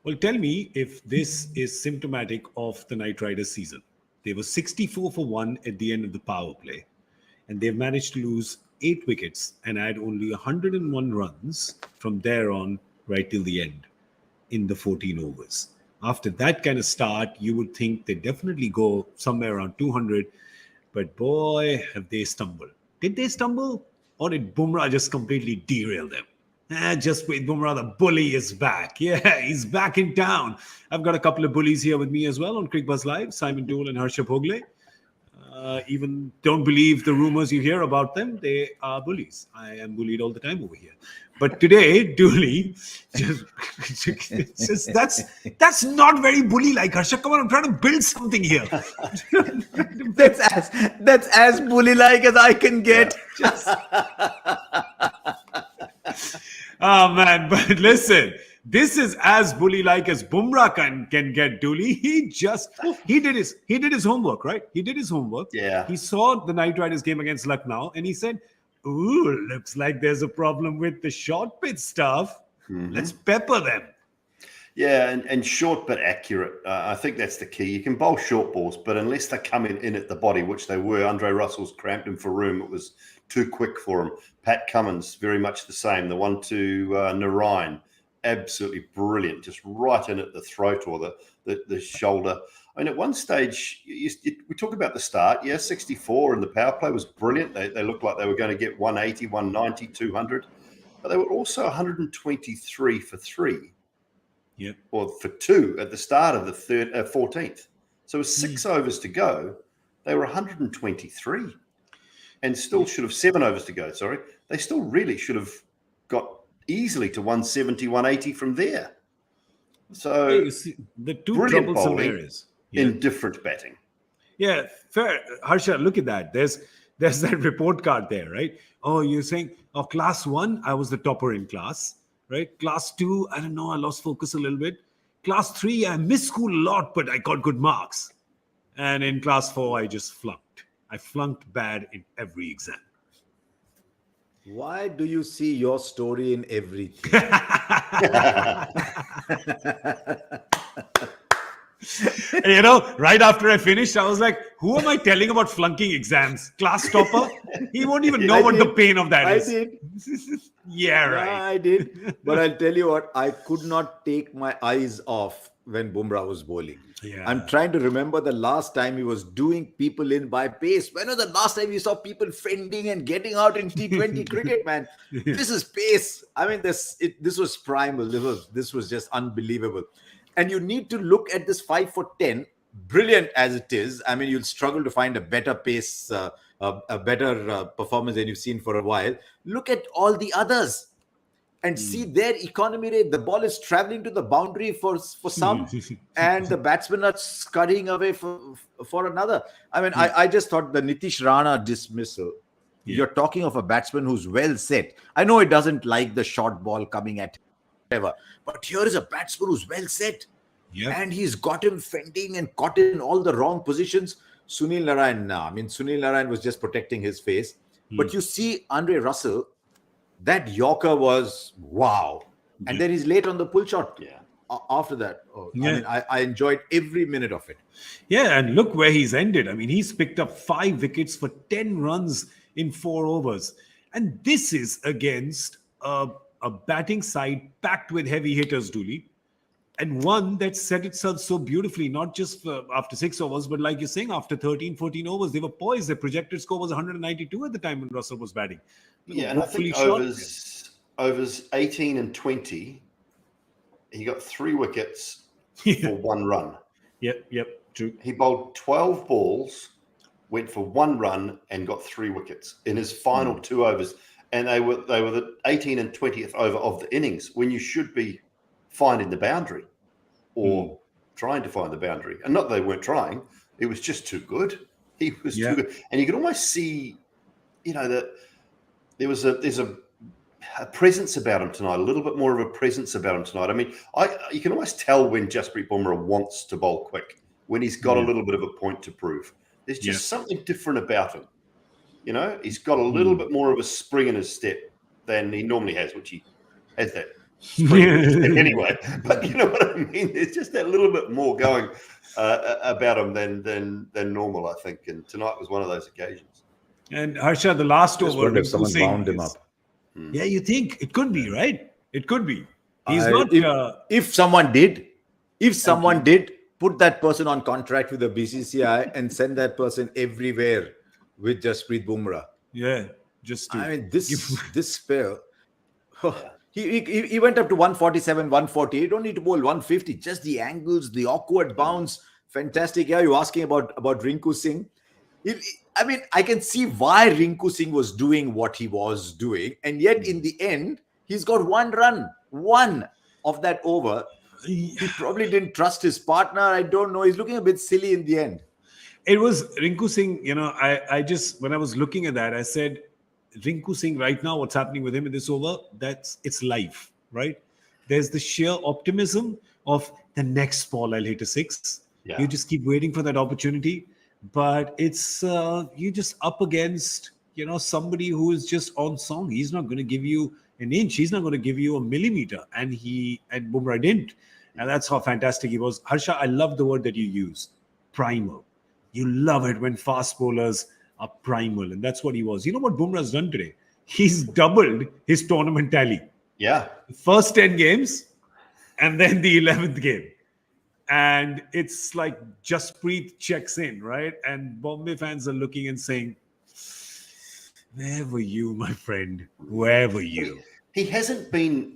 Well, tell me if this is symptomatic of the Knight Riders season. They were 64 for 1 at the end of the power play, and they've managed to lose 8 wickets and add only 101 runs from there on right till the end in the 14 overs. After that kind of start, you would think they definitely go somewhere around 200, but boy, have they stumbled. Did they stumble? Or did Bumrah just completely derail them? Just wait, Bumrah, the bully is back. Yeah, he's back in town. I've got a couple of bullies here with me as well on Cricbuzz Live, Simon Doull and Harsha Bhogle. Even don't believe the rumors you hear about them. They are bullies. I am bullied all the time over here. But today, Dooley, that's not very bully-like, Harsha. Come on, I'm trying to build something here. that's as bully-like as I can get. Oh man, but listen, this is as bully-like as Bumrah can get, Dooley. He did his homework, right? He did his homework. Yeah. He saw the Knight Riders game against Lucknow and he said, ooh, looks like there's a problem with the short pitch stuff. Mm-hmm. Let's pepper them. Yeah, and short but accurate. I think that's the key. You can bowl short balls, but unless they're coming in at the body, which they were, Andre Russell's cramped him for room. It was too quick for him. Pat Cummins, very much the same. The one to Narayan, absolutely brilliant, just right in at the throat or the shoulder. I mean, at one stage, we talk about the start. Yeah, 64 and the power play was brilliant. They looked like they were going to get 180, 190, 200. But they were also 123 for 3. Yep. Or for 2 at the start of the 14th. So with 6 overs to go, they were 123 and still should have 7 overs to go. Sorry. They still really should have got easily to 170, 180 from there. So you see, the two troublesome areas in different batting. Yeah, fair. Harsha, look at that. There's that report card there, right? Oh, you're saying, oh, class 1, I was the topper in class. Right? Class 2, I don't know, I lost focus a little bit. Class 3, I missed school a lot, but I got good marks. And in class 4, I just flunked. I flunked bad in every exam. Why do you see your story in everything? Right after I finished, I was like, who am I telling about flunking exams? Class topper? He won't even know what the pain of that is. I did. Yeah, right. I did. But I'll tell you what, I could not take my eyes off when Bumrah was bowling. Yeah. I'm trying to remember the last time he was doing people in by pace. When was the last time you saw people fending and getting out in T20 cricket, man? This is pace. I mean, this was primal. This was just unbelievable. And you need to look at this 5 for 10, brilliant as it is. I mean, you'll struggle to find a better pace, a better performance than you've seen for a while. Look at all the others and see their economy rate. The ball is traveling to the boundary for some, and the batsmen are scurrying away for another. I mean, I just thought the Nitish Rana dismissal. Yeah. You're talking of a batsman who's well set. I know it doesn't like the short ball coming at whatever, but here is a batsman who's well set. Yep. And he's got him fending and caught in all the wrong positions. Sunil Narayan, Sunil Narayan was just protecting his face. But you see Andre Russell, that Yorker was wow. And then he's late on the pull shot. Yeah. After that, I mean, I enjoyed every minute of it. Yeah, and look where he's ended. I mean, he's picked up 5 wickets for 10 runs in 4 overs. And this is against a batting side packed with heavy hitters, Dooley. And one that set itself so beautifully, not just after 6 overs, but like you're saying, after 13, 14 overs, they were poised. Their projected score was 192 at the time when Russell was batting. Yeah, and I think overs 18 and 20, he got 3 wickets for 1 run. Yep, true. He bowled 12 balls, went for 1 run, and got 3 wickets in his final 2 overs. And they were the 18 and 20th over of the innings when you should be finding the boundary or trying to find the boundary. And not that they weren't trying. It was just too good. He was too good. And you could almost see, that there's a presence about him tonight, a little bit more of a presence about him tonight. I mean, you can almost tell when Jasprit Bumrah wants to bowl quick, when he's got a little bit of a point to prove. There's just something different about him. He's got a little bit more of a spring in his step than he normally has, which he has that anyway. But you know what I mean? There's just that little bit more going about him than normal, I think. And tonight was one of those occasions. And Harsha, the last Just over, wonder if Rinku someone Singh bound him is- up. Yeah, you think it could be, right? It could be. He's I- not. if someone did, put that person on contract with the BCCI and send that person everywhere with Jasprit Bumrah. Yeah, just to. I mean, this spell. He went up to 147, 148. You don't need to bowl 150. Just the angles, the awkward bounce. Fantastic. Yeah, you're asking about Rinku Singh. I mean, I can see why Rinku Singh was doing what he was doing. And yet, in the end, he's got one run. One of that over. He probably didn't trust his partner. I don't know. He's looking a bit silly in the end. It was Rinku Singh, I just, when I was looking at that, I said, Rinku Singh right now, what's happening with him in this over, it's life, right? There's the sheer optimism of the next ball, I'll hit a six. Yeah. You just keep waiting for that opportunity. But it's, you just up against, somebody who is just on song. He's not going to give you an inch. He's not going to give you a millimeter. And Bumrah didn't. And that's how fantastic he was. Harsha, I love the word that you use, primal. You love it when fast bowlers are primal. And that's what he was. You know what Bumrah's done today? He's doubled his tournament tally. Yeah. The first 10 games and then the 11th game. And it's like Jasprit checks in, right? And Bombay fans are looking and saying, where were you, my friend? Where were you? He hasn't been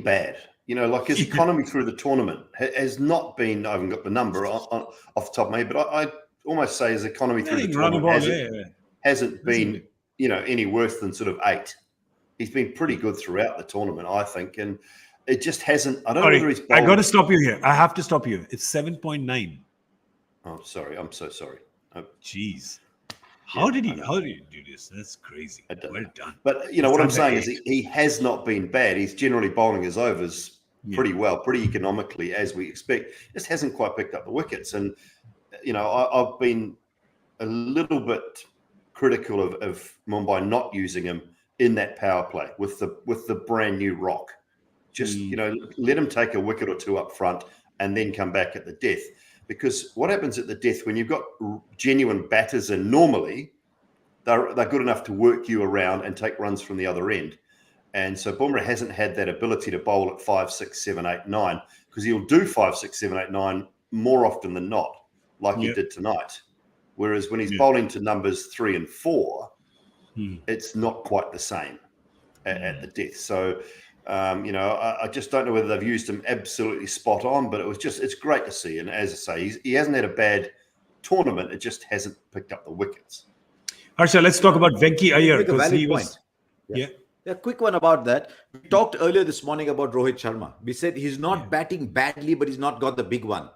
bad. Like his economy through the tournament has not been, I haven't got the number off the top of my head, but I almost say his economy through the tournament hasn't been, any worse than sort of 8. He's been pretty good throughout the tournament, I think. And it just hasn't, I don't know whether he's bowled. I got to stop you here. I have to stop you. It's 7.9. Oh, sorry. I'm so sorry. Jeez. How did you do this? That's crazy. Well done. But what I'm saying is he has not been bad. He's generally bowling his overs pretty well, pretty economically, as we expect. Just hasn't quite picked up the wickets. And I've been a little bit critical of Mumbai not using him in that power play with the brand new rock. Just let him take a wicket or two up front and then come back at the death. Because what happens at the death when you've got genuine batters in, normally they're good enough to work you around and take runs from the other end. And so Bumrah hasn't had that ability to bowl at 5, 6, 7, 8, 9, because he'll do 5, 6, 7, 8, 9 more often than not, like he did tonight. Whereas when he's bowling to numbers 3 and 4, it's not quite the same at the death. So, I just don't know whether they've used him absolutely spot on, but it's great to see. And as I say, he hasn't had a bad tournament. It just hasn't picked up the wickets. Harsha, let's talk about Venki Iyer. Make a valid point. Yeah. A quick one about that. We talked earlier this morning about Rohit Sharma. We said he's not batting badly, but he's not got the big one.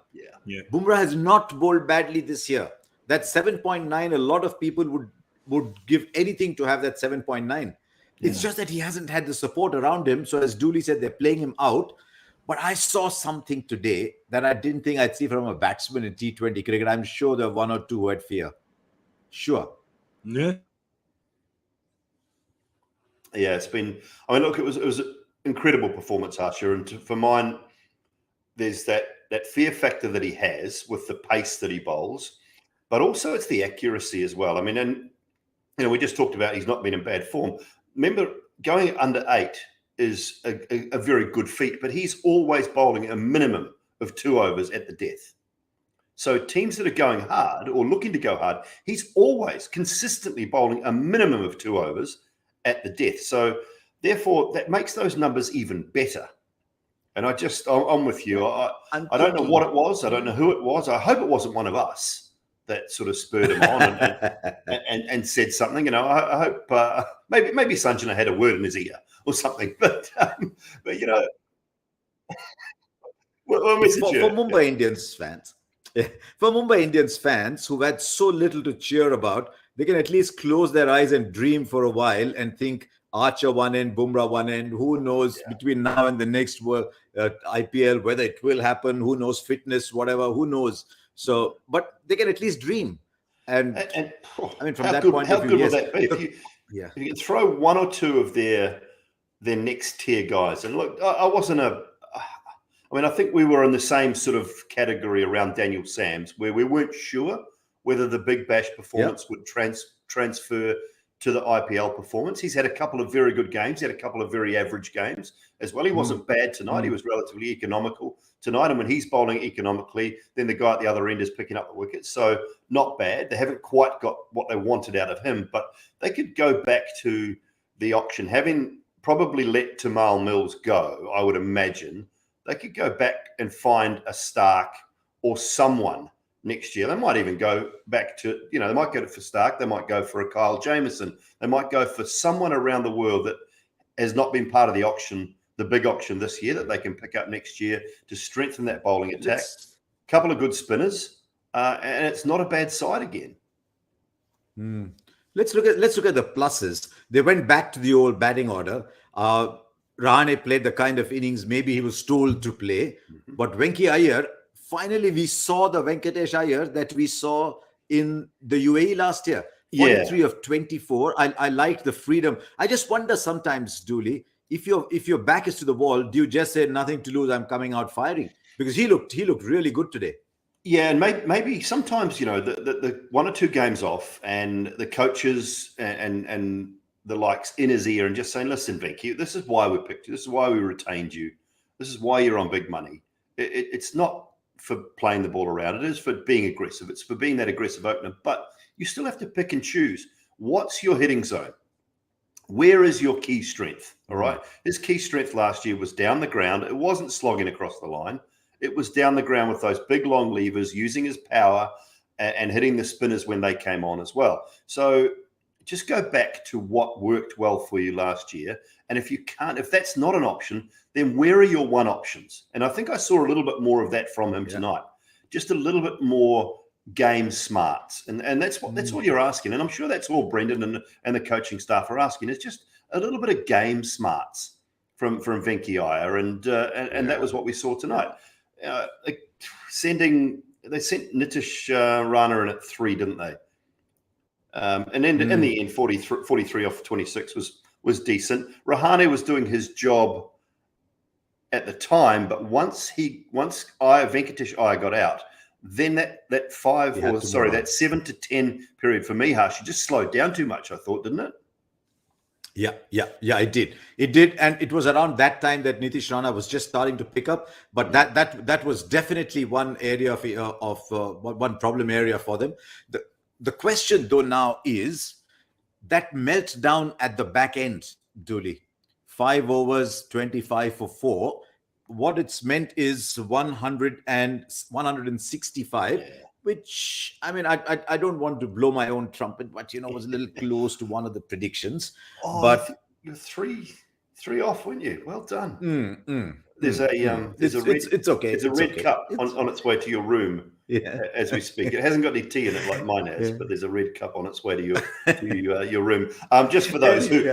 Yeah. Bumrah has not bowled badly this year. That 7.9, a lot of people would give anything to have that 7.9. It's just that he hasn't had the support around him. So as Dooley said, they're playing him out. But I saw something today that I didn't think I'd see from a batsman in T20 cricket. I'm sure there are one or two who had fear. Sure. Yeah. Yeah, it's been. I mean, look, it was an incredible performance, Harsha, and for mine, there's that fear factor that he has with the pace that he bowls, but also it's the accuracy as well. I mean, and we just talked about he's not been in bad form. Remember, going under 8 is a very good feat, but he's always bowling a minimum of 2 overs at the death. So teams that are going hard or looking to go hard, he's always consistently bowling a minimum of 2 overs at the death. So therefore, that makes those numbers even better. And I'm with you. I don't know what it was. I don't know who it was. I hope it wasn't one of us that sort of spurred him on and said something. I hope maybe Sanjana had a word in his ear or something. But for Mumbai Indians fans. For Mumbai Indians fans who've had so little to cheer about, they can at least close their eyes and dream for a while and think Archer one end, Bumrah one end. Who knows between now and the next IPL whether it will happen? Who knows fitness, whatever? Who knows? So, but they can at least dream. And I mean, from that point of view, how good will that be? If you can throw one or two of their their next tier guys. And look, I wasn't I think we were in the same sort of category around Daniel Sams, where we weren't sure whether the Big Bash performance would transfer to the IPL performance. He's had a couple of very good games. He had a couple of very average games as well. He wasn't bad tonight. He was relatively economical tonight. And when he's bowling economically, then the guy at the other end is picking up the wickets. So not bad. They haven't quite got what they wanted out of him, but they could go back to the auction, having probably let Tamal Mills go, I would imagine. They could go back and find a Stark or someone next year. They might even go back to, they might go for Stark. They might go for a Kyle Jamieson. They might go for someone around the world that has not been part of the auction, the big auction this year, that they can pick up next year to strengthen that bowling attack. A couple of good spinners, and it's not a bad side again. Let's look at the pluses. They went back to the old batting order. Rahane played the kind of innings maybe he was told to play, but Venki Iyer, finally we saw the Venkatesh Iyer that we saw in the UAE last year. 43 of 24. I liked the freedom. I just wonder sometimes, Dooley, if your back is to the wall, do you just say nothing to lose, I'm coming out firing? Because he looked really good today. Yeah, and maybe sometimes, the one or two games off and the coaches and the likes in his ear and just saying, listen, Venky, this is why we picked you. This is why we retained you. This is why you're on big money. It's not for playing the ball around. It is for being aggressive. It's for being that aggressive opener. But you still have to pick and choose. What's your hitting zone? Where is your key strength? All right. His key strength last year was down the ground. It wasn't slogging across the line. It was down the ground with those big, long levers, using his power and hitting the spinners when they came on as well. So just go back to what worked well for you last year. And if that's not an option, then where are your one options? And I think I saw a little bit more of that from him tonight. Just a little bit more game smarts. And that's all you're asking. And I'm sure that's all Brendan and the coaching staff are asking. It's just a little bit of game smarts from Venki Iyer. And that was what we saw tonight. They sent Nitish Rana in at 3, didn't they? And then in the end, 43 off 26 was decent. Rahane was doing his job at the time, but once Venkatesh Iyer got out, then that 7 to 10 period for me, Harsh, just slowed down too much, I thought, didn't it? Yeah, it did. It did, and it was around that time that Nitish Rana was just starting to pick up. But that was definitely one area of one problem area for them. The question though now is that meltdown at the back end, Dooley. 5 overs, 25 for 4. What it's meant is 165. Which, I mean, I don't want to blow my own trumpet, but, was a little close to one of the predictions. But you're three off, weren't you? Well done. There's a it's okay. It's a red cup on its way to your room as we speak. It hasn't got any tea in it like mine has, but there's a red cup on its way to your room. Just for those who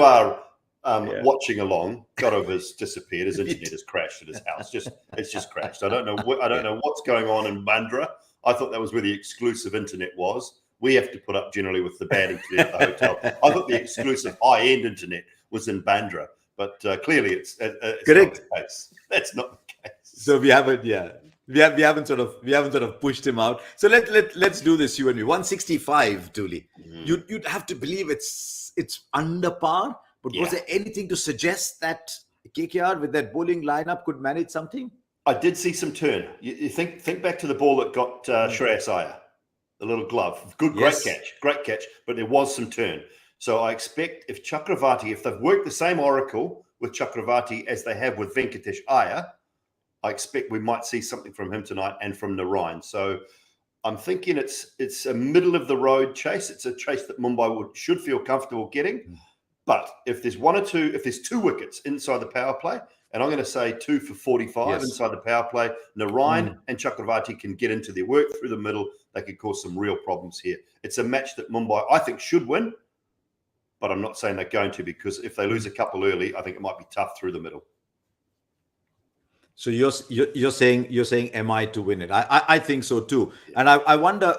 are watching along, Gaurav has disappeared. His internet has crashed at his house. It's just crashed. I don't know what's going on in Bumrah. I thought that was where the exclusive internet was. We have to put up generally with the bad internet at the hotel. I thought the exclusive high-end internet was in Bumrah, but clearly it's correct. Not the case. That's not the case. So we haven't sort of pushed him out. So let's do this, you and me. 165, Dooley. You'd have to believe it's under par. But was there anything to suggest that KKR with that bowling lineup could manage something? I did see some turn. You think back to the ball that got Shreyas Iyer, the little glove. Great catch. But there was some turn. So I expect if they've worked the same oracle with Chakravarti as they have with Venkatesh Iyer, I expect we might see something from him tonight and from Narayan. So I'm thinking it's a middle of the road chase. It's a chase that Mumbai should feel comfortable getting. But if there's 2 wickets inside the power play, and I'm going to say 2 for 45 inside the power play, Narayan and Chakravarti can get into their work through the middle. They could cause some real problems here. It's a match that Mumbai, I think, should win, but I'm not saying they're going to, because if they lose a couple early, I think it might be tough through the middle. So you're saying MI to win it. I think so too. And I wonder,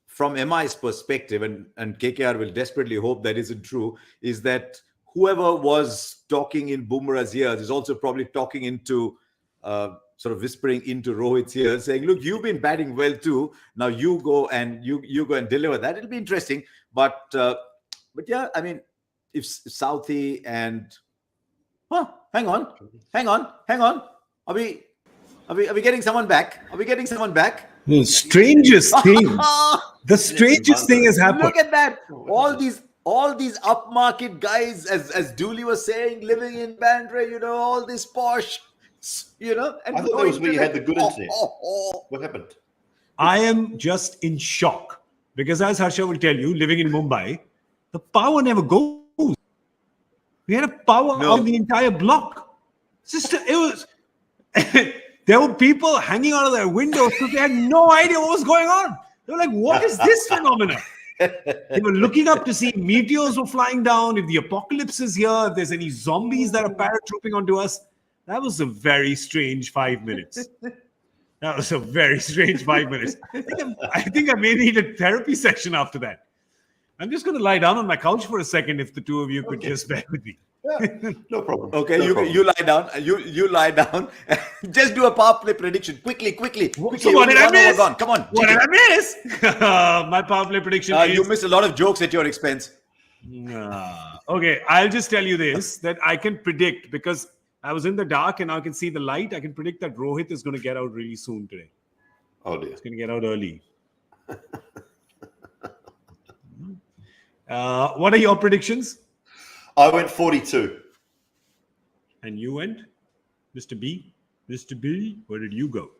from MI's perspective, and KKR will desperately hope that isn't true, is that whoever was talking in Bumrah's ears is also probably talking into, sort of whispering into Rohit's ears, saying, "Look, you've been batting well too. Now you go and you go and deliver that." It'll be interesting, but yeah, I mean, if Southee and hang on. Are we getting someone back? Are we getting someone back? The strangest thing. The strangest thing has happened. Look at that! All these upmarket guys, as Dooley was saying, living in Bandra, all this posh, and I thought that was where you had the good internet. What happened? I am just in shock because, as Harsha will tell you, living in Mumbai, the power never goes. We had a power out in the entire block. It was. There were people hanging out of their windows because they had no idea what was going on. They were like, "What is this phenomenon?" They were looking up to see if meteors were flying down, if the apocalypse is here, if there's any zombies that are paratrooping onto us. That was a very strange 5 minutes. That was a very strange 5 minutes. I think I may need a therapy session after that. I'm just going to lie down on my couch for a second if the two of you could just bear with me. Yeah, no problem. Okay, no you lie down. You lie down. Just do a power play prediction quickly. So what did I miss? Come on. What did I miss? My power play prediction is... You missed a lot of jokes at your expense. Okay, I'll just tell you this, that I can predict, because I was in the dark and now I can see the light. I can predict that Rohit is going to get out really soon today. Oh dear. He's going to get out early. What are your predictions? I went 42. And you went? Mr. B? Mr. B, where did you go?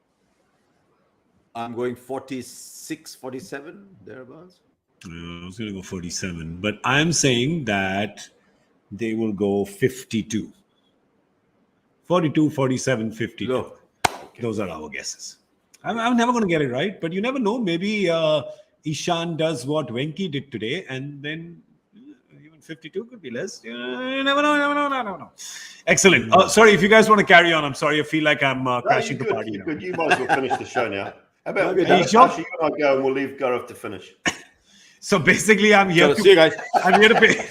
I'm going 46, 47, thereabouts. I was going to go 47. But I'm saying that they will go 52. 42, 47, 52. No. Okay. Those are our guesses. I'm never going to get it right, but you never know. Maybe Ishan does what Venki did today, and then even 52 could be less. You never know. Excellent. Sorry, if you guys want to carry on, I'm sorry. I feel like I'm crashing the party. You might as well finish the show now. How about Harsha, you and I go and we'll leave Gaurav to finish. So basically, I'm here See you guys. I'm here to pay.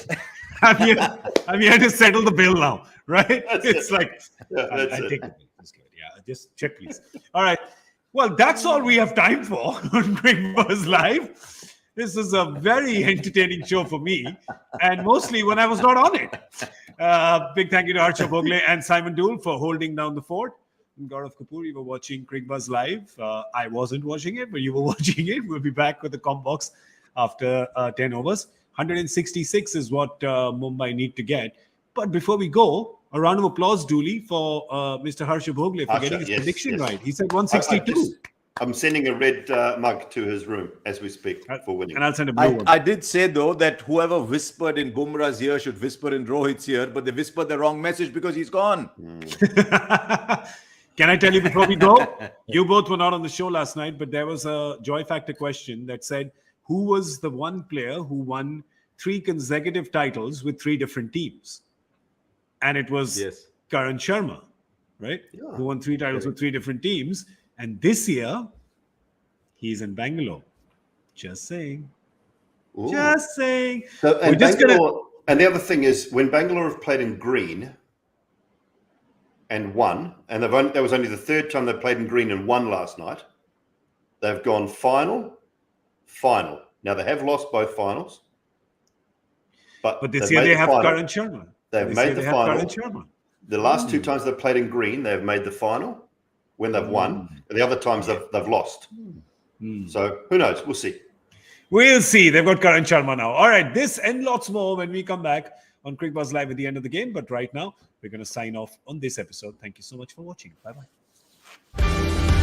I'm here to settle the bill now, right? It's like I take the bill. That's good. Yeah, just check, please. All right. Well, that's all we have time for on Cricbuzz Live. This is a very entertaining show for me, and mostly when I was not on it. Big thank you to Harsha Bhogle and Simon Doull for holding down the fort. And Gaurav Kapur, you were watching Cricbuzz Live. I wasn't watching it, but you were watching it. We'll be back with the comp box after 10 overs. 166 is what Mumbai need to get. But before we go, a round of applause, Dooley, for Mr. Harsha Bhogle for getting his prediction right. He said 162. I'm sending a red mug to his room as we speak for winning. And I'll send a blue one. I did say, though, that whoever whispered in Bumrah's ear should whisper in Rohit's ear, but they whispered the wrong message because he's gone. Can I tell you before we go? You both were not on the show last night, but there was a Joy Factor question that said, who was the one player who won 3 consecutive titles with 3 different teams? And it was Karan Sharma, right? Yeah. Who won 3 titles with 3 different teams. And this year, he's in Bangalore. Just saying. Ooh. Just saying. So, and the other thing is, when Bangalore have played in green and won, and that was only the 3rd time they played in green and won last night, they've gone final. Now, they have lost both finals. But this year they have Karan Sharma. They've made the final. The last 2 times they've played in green, they've made the final when they've won. And the other times they've lost. So who knows? We'll see. We'll see. They've got Karan Sharma now. All right. This and lots more when we come back on Cricbuzz Live at the end of the game. But right now, we're going to sign off on this episode. Thank you so much for watching. Bye-bye.